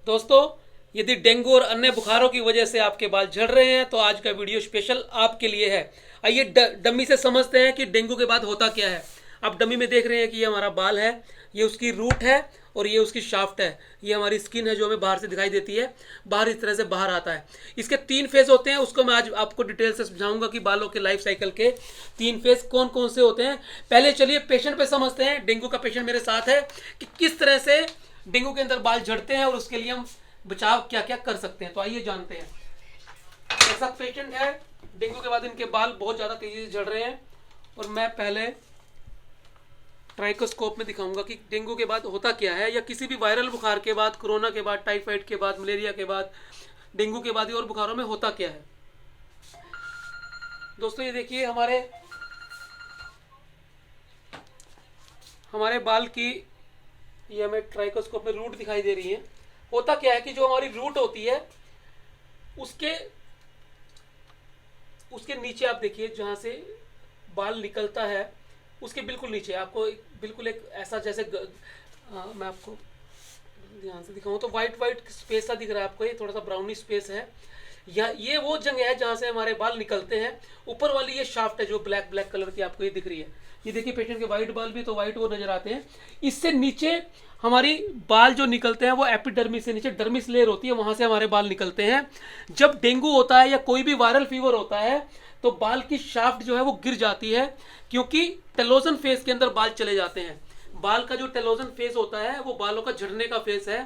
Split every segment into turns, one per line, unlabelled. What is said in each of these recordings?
दोस्तों, यदि डेंगू और अन्य बुखारों की वजह से आपके बाल झड़ रहे हैं तो आज का वीडियो स्पेशल आपके लिए है। आइए डम्मी से समझते हैं कि डेंगू के बाद होता क्या है। आप डम्मी में देख रहे हैं कि ये हमारा बाल है, ये उसकी रूट है और ये उसकी शाफ्ट है। ये हमारी स्किन है जो हमें बाहर से दिखाई देती है, बाहर इस तरह से बाहर आता है। इसके 3 फेज होते हैं, उसको मैं आज आपको डिटेल से समझाऊंगा कि बालों के लाइफ साइकिल के 3 फेज कौन कौन से होते हैं। पहले चलिए पेशेंट पे समझते हैं। डेंगू का पेशेंट मेरे साथ है कि किस तरह से डेंगू के अंदर बाल झड़ते हैं और उसके लिए हम बचाव क्या क्या कर सकते हैं। तो आइए जानते हैं। ऐसा पेशेंट है, डेंगू के बाद इनके बाल बहुत ज़्यादा तेजी से झड़ रहे हैं और मैं पहले ट्राइकोस्कोप में दिखाऊंगा कि डेंगू के बाद होता क्या है, या किसी भी वायरल बुखार के बाद, कोरोना के बाद, टाइफाइड के बाद, मलेरिया के बाद, डेंगू के बाद और बुखारों में होता क्या है। दोस्तों ये देखिए हमारे बाल की, ये हमें ट्राइकोस्कोप में रूट दिखाई दे रही है। होता क्या है कि जो हमारी रूट होती है उसके उसके नीचे आप देखिए, जहां से बाल निकलता है उसके बिल्कुल नीचे आपको बिल्कुल एक ऐसा जैसे मैं आपको ध्यान से दिखाऊं तो वाइट वाइट स्पेस सा दिख रहा है आपको। ये थोड़ा सा ब्राउनी स्पेस है, या ये वो जगह है जहां से हमारे बाल निकलते हैं। ऊपर वाली ये शाफ्ट है जो ब्लैक ब्लैक कलर की आपको ये दिख रही है। ये देखिए पेशेंट के वाइट बाल भी तो वाइट वो नजर आते हैं। इससे नीचे हमारी बाल जो निकलते हैं वो एपिडर्मिस से नीचे डर्मिस लेयर होती है, वहां से हमारे बाल निकलते हैं। जब डेंगू होता है या कोई भी वायरल फीवर होता है तो बाल की शाफ्ट जो है वो गिर जाती है, क्योंकि टेलोजन फेज के अंदर बाल चले जाते हैं। बाल का जो टेलोजन फेज होता है वो बालों का झड़ने का फेज है।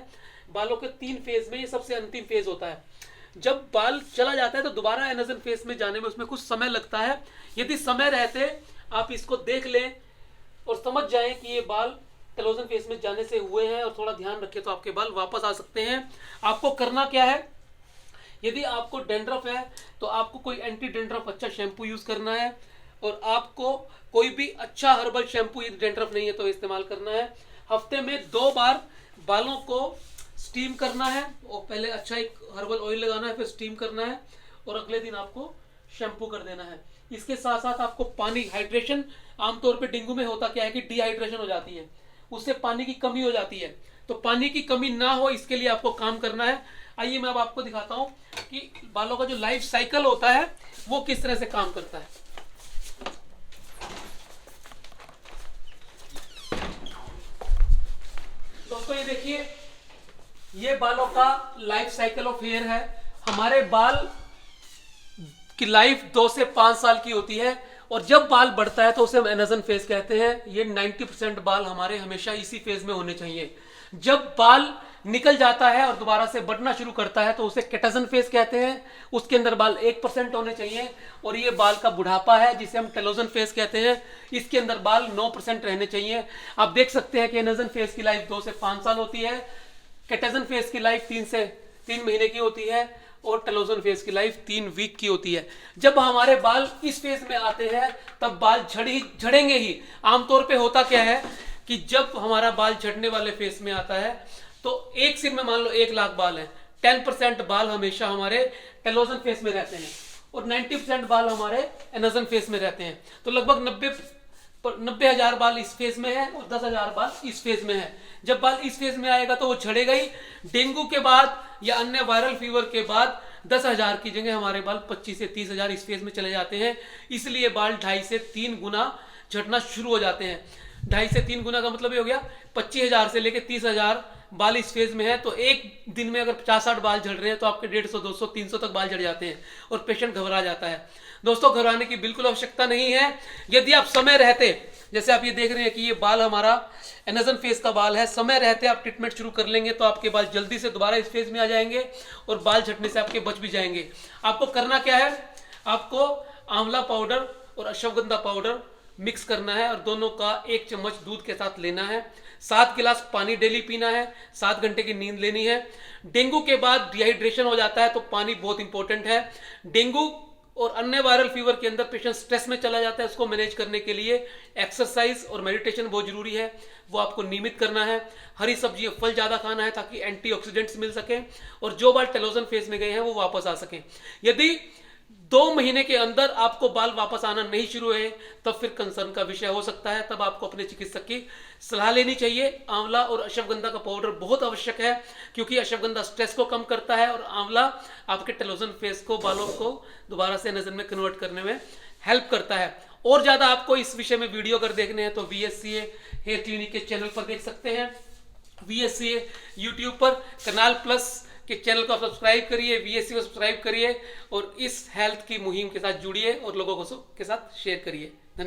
बालों के 3 फेज में ये सबसे अंतिम फेज होता है। जब बाल चला जाता है तो दोबारा एनर्जन फेज में जाने में उसमें कुछ समय लगता है। यदि समय रहते आप इसको देख लें और समझ जाएं कि ये बाल टेलोजन फेज में जाने से हुए हैं और थोड़ा ध्यान रखें तो आपके बाल वापस आ सकते हैं। आपको करना क्या है, यदि आपको डेंड्रफ है तो आपको कोई एंटी डेंड्रफ अच्छा शैम्पू यूज करना है, और आपको कोई भी अच्छा हर्बल शैम्पू, यदि डेंड्रफ नहीं है तो इस्तेमाल करना है। हफ्ते में 2 बार बालों को स्टीम करना है, और पहले अच्छा एक हर्बल ऑयल लगाना है, फिर स्टीम करना है और अगले दिन आपको शैम्पू कर देना है। इसके साथ साथ आपको पानी, हाइड्रेशन, आमतौर पे डेंगू में होता क्या है कि डिहाइड्रेशन हो जाती है, उससे पानी की कमी हो जाती है। तो पानी की कमी ना हो इसके लिए आपको काम करना है। आइए मैं अब आपको दिखाता हूं कि बालों का जो लाइफ साइकिल होता है वो किस तरह से काम करता है। दोस्तों ये देखिए, ये बालों का लाइफ साइकिल ऑफ हेयर है। हमारे बाल की लाइफ 2 से 5 साल की होती है, और जब बाल बढ़ता है तो उसे हम एनर्जन फेज कहते हैं। ये 90% बाल हमारे हमेशा इसी फेज में होने चाहिए। जब बाल निकल जाता है और दोबारा से बढ़ना शुरू करता है तो उसे कैटाजन फेज कहते हैं। उसके अंदर बाल 1% होने चाहिए। और ये बाल का बुढ़ापा है जिसे हम टेलोजन फेज कहते हैं। इसके अंदर बाल 9% रहने चाहिए। आप देख सकते हैं कि एनर्जन फेज की लाइफ 2 से 5 साल होती है, कैटाजन फेज की लाइफ 3 से 3 महीने की होती है, और टेलोजन फेज की लाइफ 3 वीक की होती है। जब हमारे बाल इस फेज में आते हैं तब बाल झड़ेंगे ही। आमतौर पे होता क्या है कि जब हमारा बाल झड़ने वाले फेज में आता है तो एक सिर में मान लो 1 लाख बाल है, 10% बाल हमेशा हमारे टेलोजन फेज में रहते हैं और 90% बाल हमारे एनर्जन फेज में रहते हैं। तो लगभग 90,000 बाल इस फेज में है और 10,000 बाल इस फेज में है। जब बाल इस फेज में आएगा तो वो झड़ेगा ही। डेंगू के बाद या अन्य वायरल फीवर के बाद 10,000 की जगह हमारे बाल 25 से 30,000 इस फेज में चले जाते हैं। इसलिए बाल 2.5 से 3 गुना झड़ना शुरू हो जाते हैं। 2.5 से 3 गुना का मतलब ये हो गया 25,000 से लेकर 30,000 बाल इस फेज में है। तो एक दिन में अगर 50-60 बाल झड़ रहे हैं तो आपके 150, 200, 300 तक बाल झड़ जाते हैं और पेशेंट घबरा जाता है। दोस्तों घबराने की बिल्कुल आवश्यकता नहीं है। यदि आप समय रहते, जैसे आप ये देख रहे हैं कि ये बाल हमारा एनर्जन फेज का बाल है, समय रहते आप ट्रीटमेंट शुरू कर लेंगे तो आपके बाल जल्दी से दोबारा इस फेज में आ जाएंगे और बाल झड़ने से आपके बच भी जाएंगे। आपको करना क्या है, आपको आंवला पाउडर और अश्वगंधा पाउडर मिक्स करना है और दोनों का 1 चम्मच दूध के साथ लेना है। 7 गिलास पानी डेली पीना है। 7 घंटे की नींद लेनी है। डेंगू के बाद डिहाइड्रेशन हो जाता है तो पानी बहुत इंपॉर्टेंट है। डेंगू और अन्य वायरल फीवर के अंदर पेशेंट स्ट्रेस में चला जाता है, उसको मैनेज करने के लिए एक्सरसाइज और मेडिटेशन बहुत जरूरी है। वो आपको नियमित करना है। हरी सब्जी फल ज्यादा खाना है ताकि एंटीऑक्सीडेंट्स मिल सके और जो बाल टेलोजन फेज में गए हैं वो वापस आ सकें। यदि 2 महीने के अंदर आपको बाल वापस आना नहीं शुरू है, तब फिर कंसर्न का विषय हो सकता है। तब आपको अपने चिकित्सक की सलाह लेनी चाहिए। आंवला और अश्वगंधा का पाउडर बहुत आवश्यक है, क्योंकि अश्वगंधा स्ट्रेस को कम करता है और आंवला आपके टेलोजन फेस को, बालों को दोबारा से नजर में कन्वर्ट करने में हेल्प करता है। और ज्यादा आपको इस विषय में वीडियो अगर देखने हैं तो VSCA हेयर क्लिनिक के चैनल पर देख सकते हैं। VSCA यूट्यूब पर, कनाल प्लस के चैनल को आप सब्सक्राइब करिए, VSCA को सब्सक्राइब करिए और इस हेल्थ की मुहिम के साथ जुड़िए और लोगों को के साथ शेयर करिए।